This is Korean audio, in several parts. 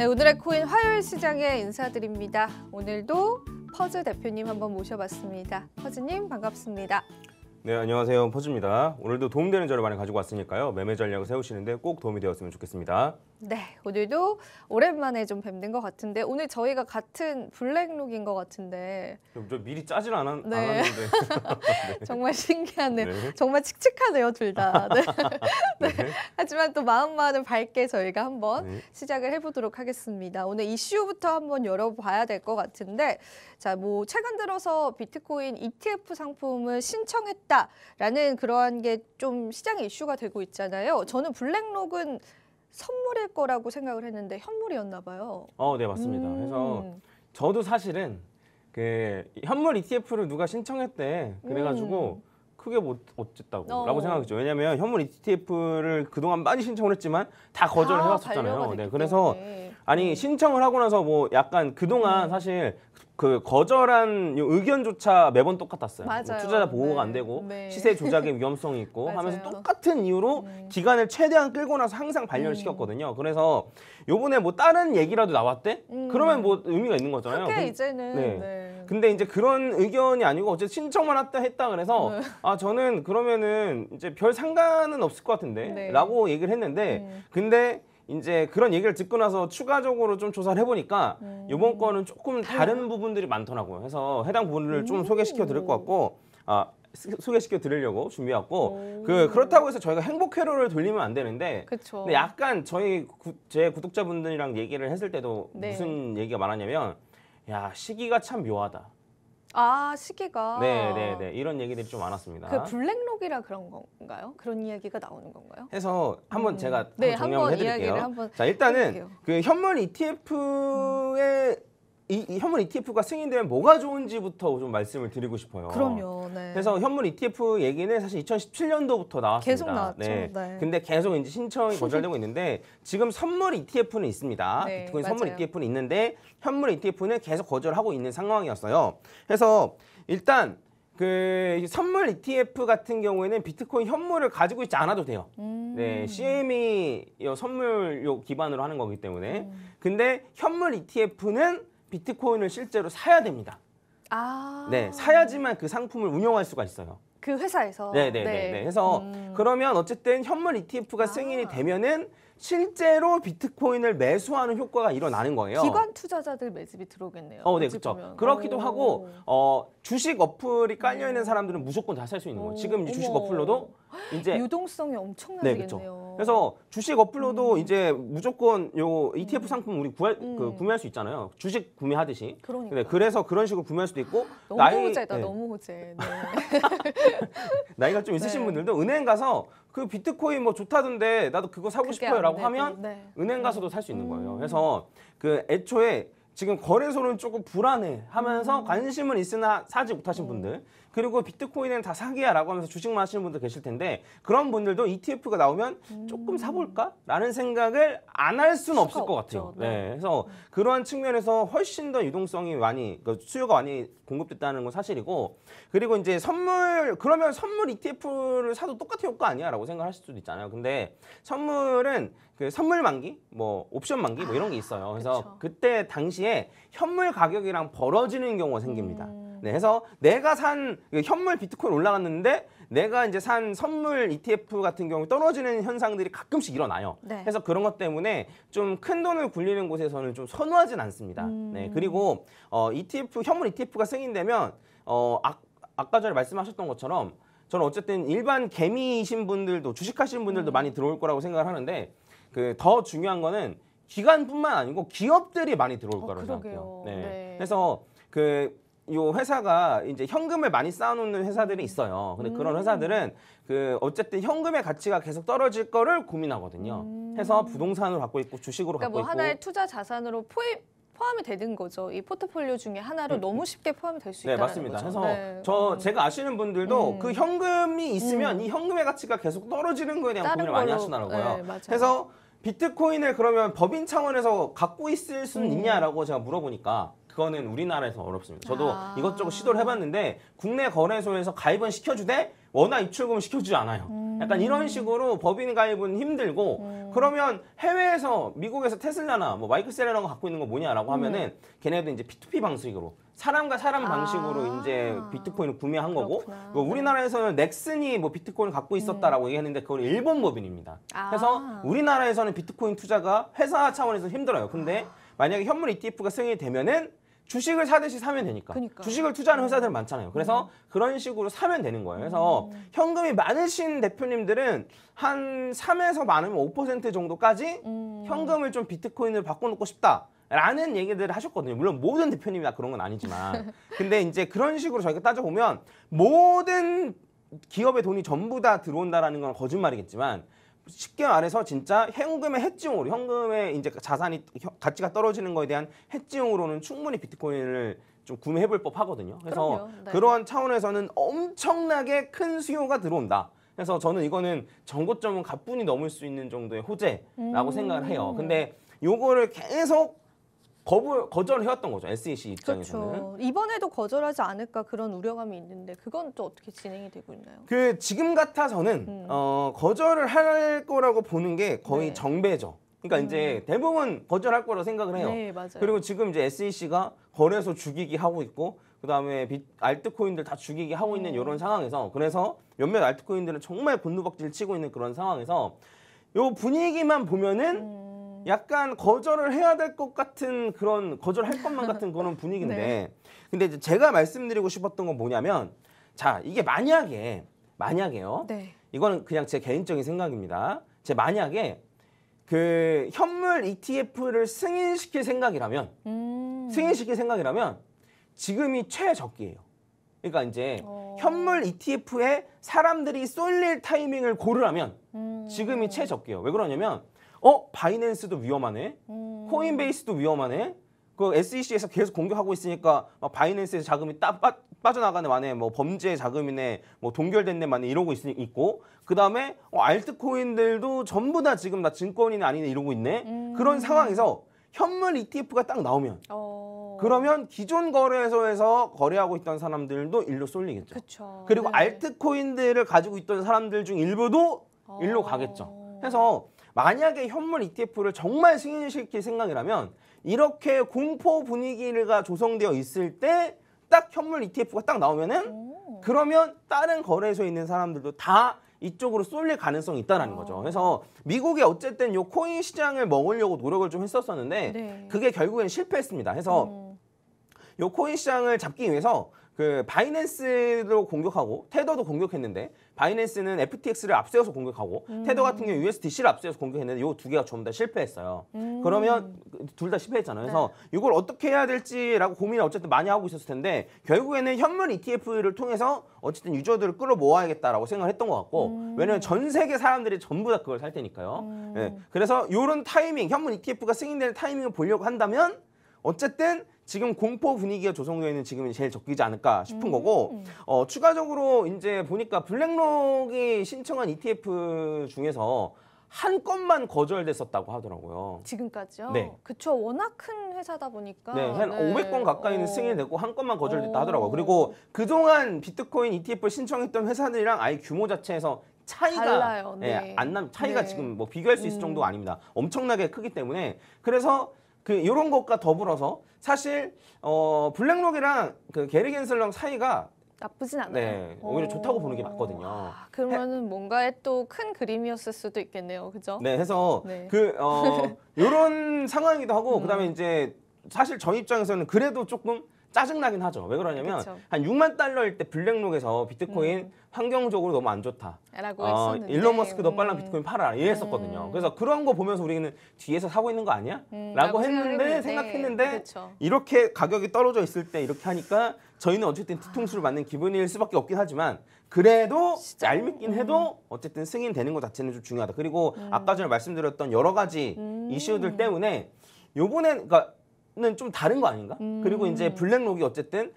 네, 오늘의 코인 화요일 시장에 인사드립니다. 오늘도 퍼즈 대표님 한번 모셔봤습니다. 퍼즈님 반갑습니다. 네, 안녕하세요. 퍼즈입니다. 오늘도 도움되는 자료 많이 가지고 왔으니까요. 매매 전략을 세우시는데 꼭 도움이 되었으면 좋겠습니다. 네, 오늘도 오랜만에 좀 뵙는 것 같은데 오늘 저희가 같은 블랙록인 것 같은데 저 미리 짜질 않았는데. 네. 네. 정말 신기하네요. 네. 정말 칙칙하네요, 둘 다. 네. 네. 네. 하지만 또 마음만은 밝게 저희가 한번 네. 시작을 해보도록 하겠습니다. 오늘 이슈부터 한번 열어봐야 될 것 같은데, 자, 뭐 최근 들어서 비트코인 ETF 상품을 신청했다라는 그러한 게 좀 시장의 이슈가 되고 있잖아요. 저는 블랙록은 선물일 거라고 생각을 했는데 현물이었나 봐요. 네, 맞습니다. 그래서 저도 사실은 그 현물 ETF를 누가 신청했대. 그래가지고 크게 못 어쨌다고 라고 생각했죠. 왜냐하면 현물 ETF를 그동안 많이 신청을 했지만 다 거절을 해왔었잖아요. 네, 그래서 아니 신청을 하고 나서 뭐 약간 그동안 사실 그 거절한 의견조차 매번 똑같았어요. 맞아요. 뭐 투자자 보호가 안 되고 네. 시세 조작의 위험성이 있고 맞아요. 하면서 똑같은 이유로 기간을 최대한 끌고 나서 항상 반려를 시켰거든요. 그래서 요번에 뭐 다른 얘기라도 나왔대? 그러면 뭐 의미가 있는 거잖아요. 크게 이제는 네. 네. 근데 이제 그런 의견이 아니고 어쨌든 신청만 했다 그래서 저는 그러면은 이제 별 상관은 없을 것 같은데 네. 라고 얘기를 했는데 근데 이제 그런 얘기를 듣고 나서 추가적으로 좀 조사를 해보니까 이번 거는 조금 다른 부분들이 많더라고요. 그래서 해당 부분을 좀 소개시켜 드릴 것 같고 소개시켜 드리려고 준비했고 그렇다고 해서 저희가 행복 회로를 돌리면 안 되는데 그쵸. 근데 약간 제 구독자분들이랑 얘기를 했을 때도 네. 무슨 얘기가 많았냐면 야 시기가 참 묘하다. 시기가. 네. 이런 얘기들이 좀 많았습니다. 그 블랙록이라 그런 건가요? 그런 이야기가 나오는 건가요? 해서 한번 제가 네, 정리를 한번 해드릴게요. 이야기를 한번 자, 일단은 해볼게요. 그 현물 ETF의 이 현물 ETF가 승인되면 뭐가 좋은지부터 좀 말씀을 드리고 싶어요. 그럼요. 네. 그래서 현물 ETF 얘기는 사실 2017년도부터 나왔습니다. 계속 나왔죠. 네. 네. 근데 계속 이제 신청이 거절되고 있는데 지금 선물 ETF는 있습니다. 네, 비트코인 선물 맞아요. ETF는 있는데 현물 ETF는 계속 거절하고 있는 상황이었어요. 그래서 일단 그 선물 ETF 같은 경우에는 비트코인 현물을 가지고 있지 않아도 돼요. 네, CME 선물용 기반으로 하는 거기 때문에. 근데 현물 ETF는 비트코인을 실제로 사야 됩니다. 네, 사야지만 그 상품을 운영할 수가 있어요. 그 회사에서. 네. 그래서 그러면 어쨌든 현물 ETF가 승인이 되면은 실제로 비트코인을 매수하는 효과가 일어나는 거예요. 기관 투자자들 매집이 들어오겠네요. 네, 그렇죠. 그렇기도 하고 주식 어플이 깔려 있는 사람들은 무조건 다 살 수 있는 거예요. 지금 이제 주식 어플로도 이제 유동성이 엄청나겠네요. 그렇죠. 그래서 주식 어플로도 이제 무조건 요 ETF 상품 우리 구매할 수 있잖아요. 주식 구매하듯이. 그러니까. 네, 그래서 그런 식으로 구매할 수도 있고 너무 호재다, 너무 호재. 네. 나이가 좀 있으신 분들도 은행 가서 그 비트코인 뭐 좋다던데 나도 그거 사고 싶어요라고 하면 은행 가서도 살 수 있는 거예요. 그래서 그 애초에 지금 거래소는 조금 불안해하면서 관심은 있으나 사지 못하신 분들 그리고 비트코인은 다 사기야라고 하면서 주식만 하시는 분들 계실 텐데 그런 분들도 ETF가 나오면 조금 사볼까라는 생각을 안 할 수는 없을 것 같아요. 네. 그래서 그러한 측면에서 훨씬 더 유동성이 많이 수요가 많이 공급됐다는 건 사실이고 그리고 이제 그러면 선물 ETF를 사도 똑같은 효과 아니야라고 생각하실 수도 있잖아요. 근데 선물은 그 선물 만기, 뭐 옵션 만기 뭐 이런 게 있어요. 그래서 그때 당시에 현물 가격이랑 벌어지는 경우가 생깁니다. 네, 그래서 내가 산 현물 비트코인 올라갔는데 내가 이제 산 선물 ETF 같은 경우 떨어지는 현상들이 가끔씩 일어나요. 그래서 그런 것 때문에 좀 큰 돈을 굴리는 곳에서는 좀 선호하진 않습니다. 네, 그리고 현물 ETF가 승인되면 아까 전에 말씀하셨던 것처럼 저는 어쨌든 일반 개미이신 분들도 주식하시는 분들도 많이 들어올 거라고 생각을 하는데 그 더 중요한 거는 기관뿐만 아니고 기업들이 많이 들어올 거라고 생각해요. 네. 그래서 요 회사가 이제 현금을 많이 쌓아놓는 회사들이 있어요. 근데 그런 회사들은 그 어쨌든 현금의 가치가 계속 떨어질 거를 고민하거든요. 해서 부동산으로 갖고 있고 주식으로 갖고 있고. 하나의 투자 자산으로 포함이 되는 거죠. 이 포트폴리오 중에 하나로 너무 쉽게 포함이 될 수 있다는 거죠. 네, 맞습니다. 그래서 제가 아시는 분들도 그 현금이 있으면 이 현금의 가치가 계속 떨어지는 거에 대한 고민을 많이 하시더라고요. 그래서 비트코인을 그러면 법인 차원에서 갖고 있을 수는 있냐라고 제가 물어보니까 그거는 우리나라에서 어렵습니다. 저도 이것저것 시도를 해봤는데 국내 거래소에서 가입은 시켜주되 원화 입출금은 시켜주지 않아요. 약간 이런 식으로 법인 가입은 힘들고 그러면 해외에서 미국에서 테슬라나 뭐 마이크 셀러가 갖고 있는 거 뭐냐라고 하면은 걔네도 이제 P2P 방식으로 사람과 사람 방식으로 이제 비트코인을 구매한 거고 우리나라에서는 넥슨이 뭐 비트코인을 갖고 있었다라고 얘기했는데 그건 일본 법인입니다. 그래서 우리나라에서는 비트코인 투자가 회사 차원에서 힘들어요. 근데 만약에 현물 ETF가 승인이 되면은 주식을 사듯이 사면 되니까. 주식을 투자하는 회사들 많잖아요. 그래서 그런 식으로 사면 되는 거예요. 그래서 현금이 많으신 대표님들은 한 3에서 많으면 5% 정도까지 현금을 좀 비트코인으로 바꿔놓고 싶다라는 얘기들을 하셨거든요. 물론 모든 대표님이 다 그런 건 아니지만. 근데 이제 그런 식으로 저희가 따져보면 모든 기업의 돈이 전부 다 들어온다라는 건 거짓말이겠지만 쉽게 말해서 진짜 현금의 헤지용으로 현금의 이제 자산이 가치가 떨어지는 거에 대한 헤지용으로는 충분히 비트코인을 좀 구매해볼 법하거든요. 그래서 그러한 차원에서는 엄청나게 큰 수요가 들어온다. 그래서 저는 이거는 전고점은 가뿐히 넘을 수 있는 정도의 호재라고 생각을 해요. 근데 요거를 계속 거절해왔던 거죠. SEC 입장에서는. 그렇죠. 이번에도 거절하지 않을까 그런 우려감이 있는데 그건 또 어떻게 진행이 되고 있나요? 그 지금 같아서는 거절을 할 거라고 보는 게 거의 정배죠. 그러니까 이제 대부분 거절할 거라고 생각을 해요. 네, 맞아요. 그리고 지금 이제 SEC가 거래소 죽이기 하고 있고 그다음에 알트코인들 다 죽이기 하고 있는 이런 상황에서 그래서 몇몇 알트코인들은 정말 곤두박질 치고 있는 그런 상황에서 요 분위기만 보면은 약간 거절을 해야 될 것 같은 그런 거절할 것만 같은 그런 분위기인데 근데 이제 제가 말씀드리고 싶었던 건 뭐냐면 자 이게 만약에요 이거는 그냥 제 개인적인 생각입니다. 만약에 그 현물 ETF를 승인시킬 생각이라면 지금이 최적기예요. 그러니까 이제 현물 ETF에 사람들이 쏠릴 타이밍을 고르라면 지금이 최적기예요. 왜 그러냐면 바이낸스도 위험하네. 코인베이스도 위험하네. 그 SEC에서 계속 공격하고 있으니까 막 바이낸스에서 자금이 빠져나가네 만에 뭐 범죄 자금이네 뭐 동결됐네 만에 이러고 있고 그다음에 알트코인들도 전부 다 지금 나 증권이네 아니네 이러고 있네. 그런 상황에서 현물 ETF가 딱 나오면 그러면 기존 거래소에서 거래하고 있던 사람들도 일로 쏠리겠죠. 그리고 알트코인들을 가지고 있던 사람들 중 일부도 일로 가겠죠. 그래서 만약에 현물 ETF를 정말 승인시킬 생각이라면 이렇게 공포 분위기가 조성되어 있을 때 딱 현물 ETF가 딱 나오면은 그러면 다른 거래소에 있는 사람들도 다 이쪽으로 쏠릴 가능성이 있다는 거죠. 그래서 미국이 어쨌든 요 코인 시장을 먹으려고 노력을 좀 했었었는데 그게 결국엔 실패했습니다. 그래서 요 코인 시장을 잡기 위해서 그 바이낸스도 공격하고 테더도 공격했는데 바이낸스는 FTX를 앞세워서 공격하고 테더 같은 경우 USDC를 앞세워서 공격했는데 요 두 개가 전부 다 실패했어요. 그러면 둘 다 실패했잖아요. 그래서 이걸 어떻게 해야 될지라고 고민을 어쨌든 많이 하고 있었을 텐데 결국에는 현물 ETF를 통해서 어쨌든 유저들을 끌어모아야겠다라고 생각을 했던 것 같고 왜냐면 전 세계 사람들이 전부 다 그걸 살 테니까요. 그래서 요런 타이밍 현물 ETF가 승인되는 타이밍을 보려고 한다면 어쨌든 지금 공포 분위기가 조성되어 있는 지금이 제일 적기지 않을까 싶은 거고 추가적으로 이제 보니까 블랙록이 신청한 ETF 중에서 한 건만 거절됐었다고 하더라고요. 지금까지요? 네. 그쵸. 워낙 큰 회사다 보니까. 한 500건 가까이는 승인됐고 한 건만 거절됐다 하더라고요. 그리고 그동안 비트코인 ETF를 신청했던 회사들이랑 아예 규모 자체에서 차이가 달라요. 차이가 지금 뭐 비교할 수 있을 정도가 아닙니다. 엄청나게 크기 때문에 그래서 그 이런 것과 더불어서 사실 블랙록이랑 그 게리 겐슬랑 사이가 나쁘진 않아요. 오히려 좋다고 보는 게 맞거든요. 그러면은 뭔가의 또 큰 그림이었을 수도 있겠네요, 그죠? 그래서 그 이런 상황이기도 하고 그다음에 이제 사실 저 입장에서는 그래도 조금 짜증나긴 하죠. 왜 그러냐면 한 6만 달러일 때 블랙록에서 비트코인 환경적으로 너무 안 좋다. 라고 했었는데 일론 머스크 더 빨라 비트코인 팔아라 이랬었거든요. 그래서 그런 거 보면서 우리는 뒤에서 사고 있는 거 아니야? 라고 생각했는데 이렇게 가격이 떨어져 있을 때 이렇게 하니까 저희는 어쨌든 뒤통수를 맞는 기분일 수밖에 없긴 하지만 그래도 얄밉긴 해도 어쨌든 승인되는 것 자체는 좀 중요하다. 그리고 아까 전에 말씀드렸던 여러 가지 이슈들 때문에 요번엔 그러니까 는 좀 다른 거 아닌가? 그리고 이제 블랙록이 어쨌든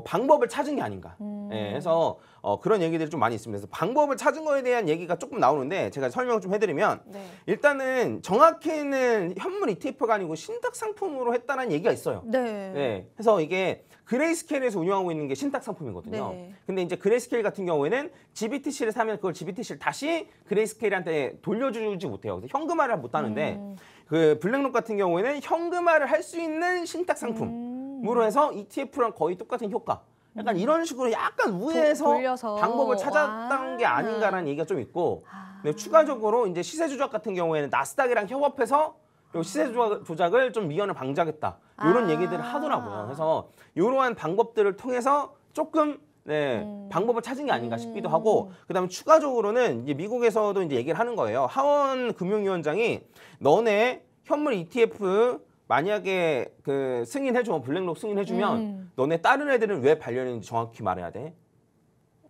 방법을 찾은 게 아닌가. 예, 해서 그런 얘기들이 좀 많이 있습니다. 그래서 방법을 찾은 거에 대한 얘기가 조금 나오는데 제가 설명을 좀 해드리면 일단은 정확히는 현물 ETF가 아니고 신탁 상품으로 했다는 얘기가 있어요. 네. 그래서 이게 그레이스케일에서 운영하고 있는 게 신탁 상품이거든요. 근데 이제 그레이스케일 같은 경우에는 GBTC를 사면 그걸 GBTC를 다시 그레이스케일한테 돌려주지 못해요. 그래서 현금화를 못 하는데 그 블랙록 같은 경우에는 현금화를 할 수 있는 신탁 상품으로 해서 ETF랑 거의 똑같은 효과. 약간 이런 식으로 약간 우회해서 방법을 찾았던 게 아닌가라는 얘기가 좀 있고, 근데 추가적으로 이제 시세 조작 같은 경우에는 나스닥이랑 협업해서 요 시세 조작을 좀 미연을 방지하겠다 이런 얘기들을 하더라고요. 그래서 이러한 방법들을 통해서 조금 방법을 찾은 게 아닌가 싶기도 하고, 그다음에 추가적으로는 이제 미국에서도 이제 얘기를 하는 거예요. 하원 금융위원장이 너네 현물 ETF 만약에 그 승인해줘, 블랙록 승인해주면 너네 다른 애들은 왜 발견했는지 정확히 말해야 돼.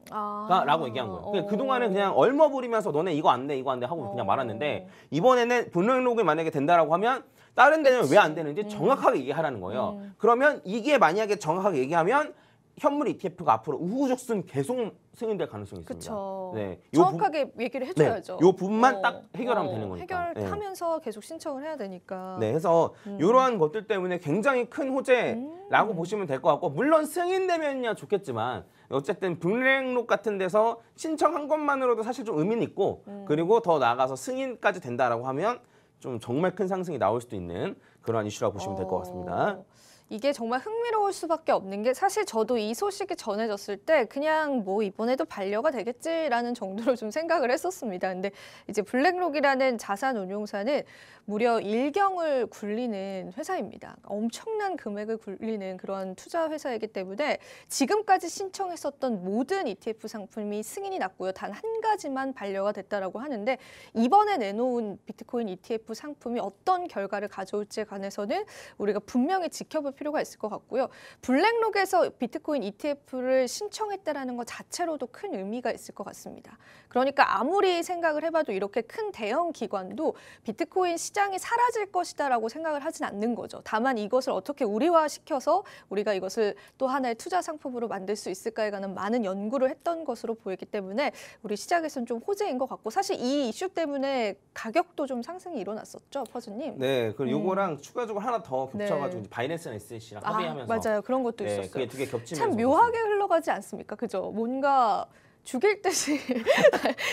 라고 얘기한 거예요. 그러니까 그동안은 그냥 얼머부리면서 너네 이거 안 돼, 이거 안 돼 하고 그냥 말았는데 이번에는 블랙록이 만약에 된다라고 하면 다른 데는 왜 안 되는지 정확하게 얘기하라는 거예요. 그러면 이게 만약에 정확하게 얘기하면 현물 ETF가 앞으로 우후죽순 계속 승인될 가능성이 있습니다. 네, 정확하게 얘기를 해줘야죠. 이 부분만 딱 해결하면 되는 거니까. 해결하면서 계속 신청을 해야 되니까. 네, 그래서 이러한 것들 때문에 굉장히 큰 호재라고 보시면 될 것 같고, 물론 승인되면야 좋겠지만 어쨌든 블랙록 같은 데서 신청한 것만으로도 사실 좀 의미는 있고, 그리고 더 나아가서 승인까지 된다라고 하면 좀 정말 큰 상승이 나올 수도 있는 그러한 이슈라고 보시면 될 것 같습니다. 이게 정말 흥미로울 수밖에 없는 게, 사실 저도 이 소식이 전해졌을 때 그냥 뭐 이번에도 반려가 되겠지라는 정도로 좀 생각을 했었습니다. 근데 이제 블랙록이라는 자산운용사는 무려 1경을 굴리는 회사입니다. 엄청난 금액을 굴리는 그런 투자 회사이기 때문에 지금까지 신청했었던 모든 ETF 상품이 승인이 났고요. 단 한 가지만 반려가 됐다라고 하는데, 이번에 내놓은 비트코인 ETF 상품이 어떤 결과를 가져올지에 관해서는 우리가 분명히 지켜볼 필요가 있을 것 같고요. 블랙록에서 비트코인 ETF를 신청했다라는 것 자체로도 큰 의미가 있을 것 같습니다. 그러니까 아무리 생각을 해봐도 이렇게 큰 대형 기관도 비트코인 시장이 사라질 것이다라고 생각을 하진 않는 거죠. 다만 이것을 어떻게 우리화시켜서 우리가 이것을 또 하나의 투자 상품으로 만들 수 있을까에 관한 많은 연구를 했던 것으로 보이기 때문에 우리 시장에서는 좀 호재인 것 같고, 사실 이 이슈 때문에 가격도 좀 상승이 일어났었죠, 퍼즈님. 네, 그리고 요거랑 추가적으로 하나 더 겹쳐가지고 이제 바이낸스랑 SEC랑 합의하면서 맞아요, 그런 것도 있었어요. 그게 두 개 겹치면서 참 묘하게 흘러가지 않습니까? 그죠? 뭔가 죽일 듯이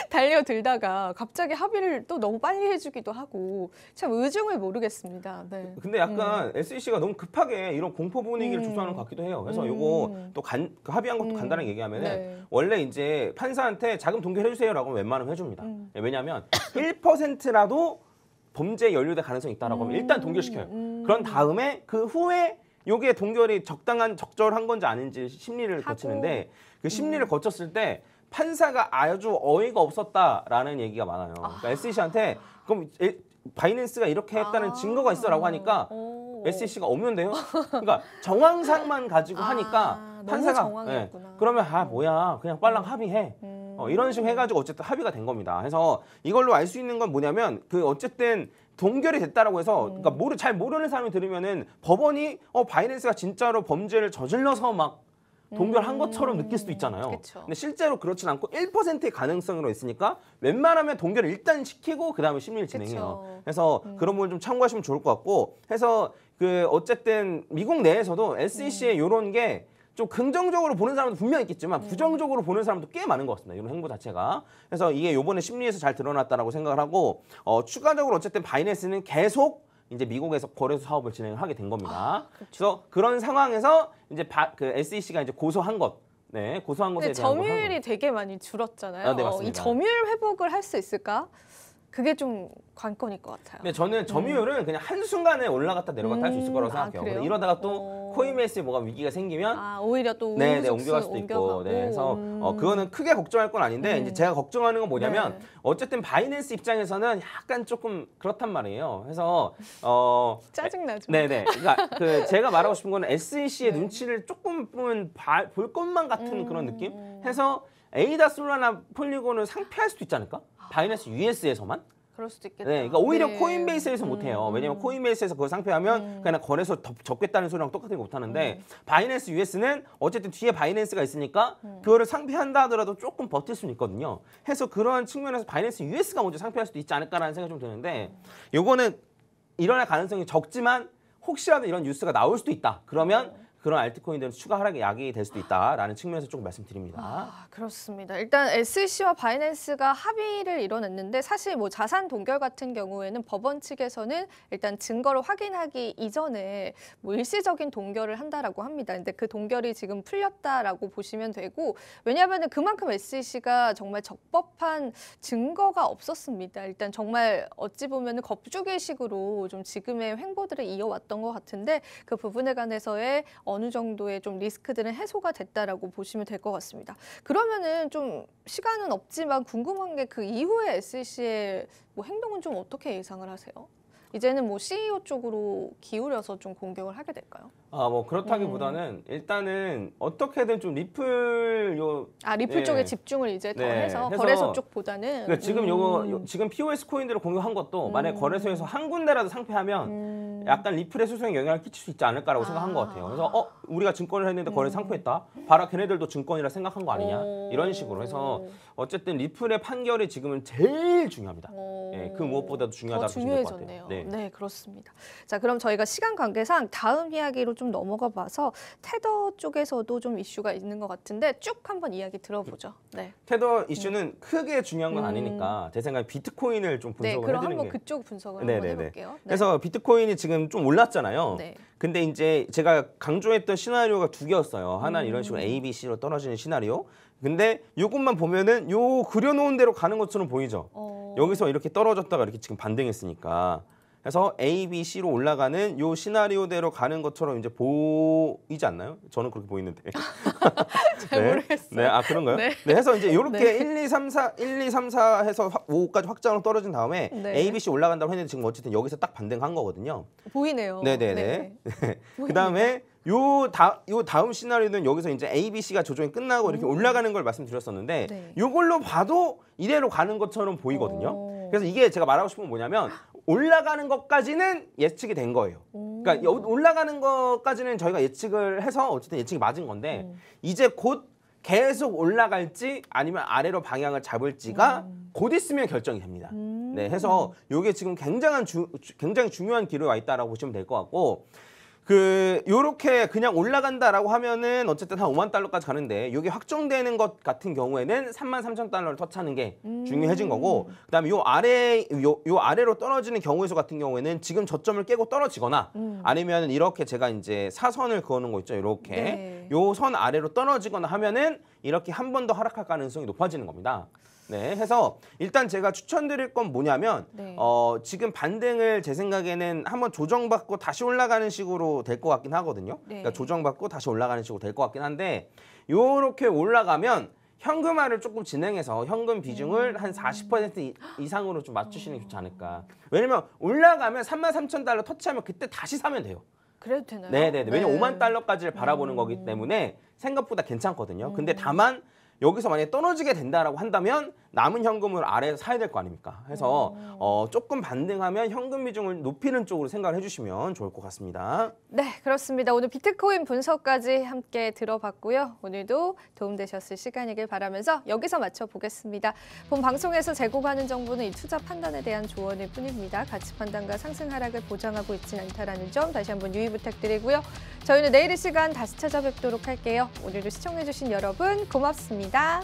달려들다가 갑자기 합의를 또 너무 빨리 해주기도 하고 참 의중을 모르겠습니다. 네. 근데 약간 SEC가 너무 급하게 이런 공포 분위기를 조성하는 것 같기도 해요. 그래서 요거 또 그 합의한 것도 간단하게 얘기하면은 원래 이제 판사한테 자금 동결해주세요라고 웬만하면 해줍니다. 왜냐하면 1%라도 범죄에 연루될 가능성이 있다라고 하면 일단 동결시켜요. 그런 다음에 그 후에 요게 동결이 적절한 건지 아닌지 심리를 거치는데, 그 심리를 거쳤을 때 판사가 아주 어이가 없었다라는 얘기가 많아요. 그러니까 SEC한테 그럼 바이낸스가 이렇게 했다는 증거가 있어라고 하니까 SEC가 없는데요. 그러니까 정황상만 가지고 하니까 판사가 그러면 뭐야 그냥 빨랑 합의해. 이런 식으로 해가지고 어쨌든 합의가 된 겁니다. 그래서 이걸로 알 수 있는 건 뭐냐면 그 어쨌든 동결이 됐다라고 해서 그러니까 잘 모르는 사람이 들으면은 법원이 바이낸스가 진짜로 범죄를 저질러서 막 동결한 것처럼 느낄 수도 있잖아요. 근데 실제로 그렇진 않고 1%의 가능성으로 있으니까 웬만하면 동결을 일단 시키고 그다음에 심리를 진행해요. 그래서 그런 부분 좀 참고하시면 좋을 것 같고, 해서 그 어쨌든 미국 내에서도 SEC의 이런 게 좀 긍정적으로 보는 사람도 분명히 있겠지만 부정적으로 보는 사람도 꽤 많은 것 같습니다. 이런 행보 자체가. 그래서 이게 이번에 심리에서 잘 드러났다라고 생각을 하고, 추가적으로 어쨌든 바이낸스는 계속 이제 미국에서 거래소 사업을 진행을 하게 된 겁니다. 그래서 그런 상황에서 이제 그 SEC가 이제 고소한 것, 고소한 것에 대한 점유율이 되게 많이 줄었잖아요. 네, 맞습니다. 이 점유율 회복을 할 수 있을까? 그게 좀 관건일 것 같아요. 근데 저는 점유율은 그냥 한순간에 올라갔다 내려갔다 할 수 있을 거라고 생각해요. 이러다가 또 코인베이스에 뭐가 위기가 생기면 오히려 또 옮겨갈 수도 있고. 그래서 그거는 크게 걱정할 건 아닌데 이제 제가 걱정하는 건 뭐냐면 어쨌든 바이낸스 입장에서는 약간 조금 그렇단 말이에요. 그래서 짜증나죠. 네네. 그러니까 그 제가 말하고 싶은 거는 SEC의 눈치를 조금은 볼 것만 같은 그런 느낌? 해서 에이다, 솔라나, 폴리곤을 상폐할 수도 있지 않을까? 바이낸스 US에서만? 그럴 수도 있겠다. 네, 그러니까 오히려 네. 코인베이스에서 못해요. 왜냐면 코인베이스에서 그걸 상표하면 그냥 거래소 접겠다는 소리랑 똑같은 거 못하는데 바이낸스 US는 어쨌든 뒤에 바이낸스가 있으니까 그거를 상표한다 하더라도 조금 버틸 수는 있거든요. 해서 그런 측면에서 바이낸스 US가 먼저 상표할 수도 있지 않을까라는 생각이 좀 드는데 요거는 일어날 가능성이 적지만 혹시라도 이런 뉴스가 나올 수도 있다. 그러면 그런 알트코인들은 추가 하락의 약이 될 수도 있다라는 측면에서 조금 말씀드립니다. 아, 그렇습니다. 일단 SEC와 바이낸스가 합의를 이뤄냈는데 사실 뭐 자산 동결 같은 경우에는 법원 측에서는 일단 증거를 확인하기 이전에 뭐 일시적인 동결을 한다라고 합니다. 근데 그 동결이 지금 풀렸다라고 보시면 되고 왜냐하면 그만큼 SEC가 정말 적법한 증거가 없었습니다. 일단 정말 어찌 보면 겁주기식으로 좀 지금의 횡보들을 이어왔던 것 같은데 그 부분에 관해서의 어느 정도의 좀 리스크들은 해소가 됐다라고 보시면 될 것 같습니다. 그러면은 좀 시간은 없지만 궁금한 게 그 이후에 SEC의 뭐 행동은 좀 어떻게 예상을 하세요? 이제는 뭐 CEO 쪽으로 기울여서 좀 공격을 하게 될까요? 아, 뭐 그렇다기보다는 일단은 어떻게든 좀 리플 리플 예. 쪽에 집중을 이제 더 네, 해서 해서 거래소 쪽보다는 그러니까 지금 지금 POS 코인들을 공격한 것도 만약 거래소에서 한 군데라도 상표하면 약간 리플의 수송에 영향을 끼칠 수 있지 않을까라고 생각한 것 같아요. 그래서 우리가 증권을 했는데 거래소 상표했다. 봐라 걔네들도 증권이라 생각한 거 아니냐. 이런 식으로 해서 어쨌든 리플의 판결이 지금은 제일 중요합니다. 예, 그 무엇보다도 중요하다고 보시면 될 것 같아요. 네, 그렇습니다. 자, 그럼 저희가 시간 관계상 다음 이야기로 좀 넘어가 봐서 테더 쪽에서도 좀 이슈가 있는 것 같은데 쭉 한번 이야기 들어보죠. 네. 테더 이슈는 크게 중요한 건 아니니까 제 생각에 비트코인을 좀 분석을 그럼 해드리는 한번 게 그쪽 분석을 한번 해볼게요. 네. 그래서 비트코인이 지금 좀 올랐잖아요. 네. 근데 이제 제가 강조했던 시나리오가 두 개였어요. 하나는 이런 식으로 A, B, C로 떨어지는 시나리오. 근데 이것만 보면은 요 그려놓은 대로 가는 것처럼 보이죠. 여기서 이렇게 떨어졌다가 이렇게 지금 반등했으니까. 그래서 A, B, C로 올라가는 요 시나리오대로 가는 것처럼 이제 보이지 않나요? 저는 그렇게 보이는데. 잘 모르겠어요. 네, 아 그런가요? 네. 네, 해서 이제 이렇게 1, 2, 3, 4 해서 5까지 확장으로 떨어진 다음에 네. A, B, C 올라간다고 했는데 지금 어쨌든 여기서 딱 반등한 거거든요. 보이네요. 네네네. 그다음에 요 다음 시나리오는 여기서 이제 A, B, C가 조정이 끝나고 이렇게 올라가는 걸 말씀드렸었는데 네. 요걸로 봐도 이대로 가는 것처럼 보이거든요. 그래서 이게 제가 말하고 싶은 건 뭐냐면 올라가는 것까지는 예측이 된 거예요. 그러니까 올라가는 것까지는 저희가 예측을 해서 어쨌든 예측이 맞은 건데 이제 곧 계속 올라갈지 아니면 아래로 방향을 잡을지가 곧 있으면 결정이 됩니다. 네, 해서 이게 지금 굉장히 중요한 기로에 와 있다라고 보시면 될 것 같고 요렇게 그냥 올라간다라고 하면은 어쨌든 한 5만 달러까지 가는데 이게 확정되는 것 같은 경우에는 33,000달러를 터치하는 게 중요해진 거고 그다음에 요 아래로 떨어지는 경우의 수 같은 경우에는 지금 저점을 깨고 떨어지거나 아니면 이렇게 제가 이제 사선을 그어놓은 거 있죠. 이렇게 네. 요 선 아래로 떨어지거나 하면은 이렇게 한 번 더 하락할 가능성이 높아지는 겁니다. 네, 해서 일단 제가 추천드릴 건 뭐냐면 네. 지금 반등을 제 생각에는 한번 조정받고 다시 올라가는 식으로 될 것 같긴 하거든요. 네. 그러니까 조정받고 다시 올라가는 식으로 될 것 같긴 한데 요렇게 올라가면 현금화를 조금 진행해서 현금 비중을 한 40% 이상으로 좀 맞추시는 게 좋지 않을까. 왜냐면 올라가면 33,000달러 터치하면 그때 다시 사면 돼요. 그래도 되나요? 네네네. 왜냐면 네. 5만 달러까지를 바라보는 거기 때문에 생각보다 괜찮거든요. 근데 다만 여기서 만약에 떨어지게 된다라고 한다면 남은 현금을 아래에서 사야 될 거 아닙니까? 해서 조금 반등하면 현금 비중을 높이는 쪽으로 생각을 해주시면 좋을 것 같습니다. 네, 그렇습니다. 오늘 비트코인 분석까지 함께 들어봤고요. 오늘도 도움되셨을 시간이길 바라면서 여기서 마쳐보겠습니다. 본 방송에서 제공하는 정보는 이 투자 판단에 대한 조언일 뿐입니다. 가치 판단과 상승 하락을 보장하고 있지는 않다는 점 다시 한번 유의 부탁드리고요. 저희는 내일 이 시간 다시 찾아뵙도록 할게요. 오늘도 시청해주신 여러분 고맙습니다.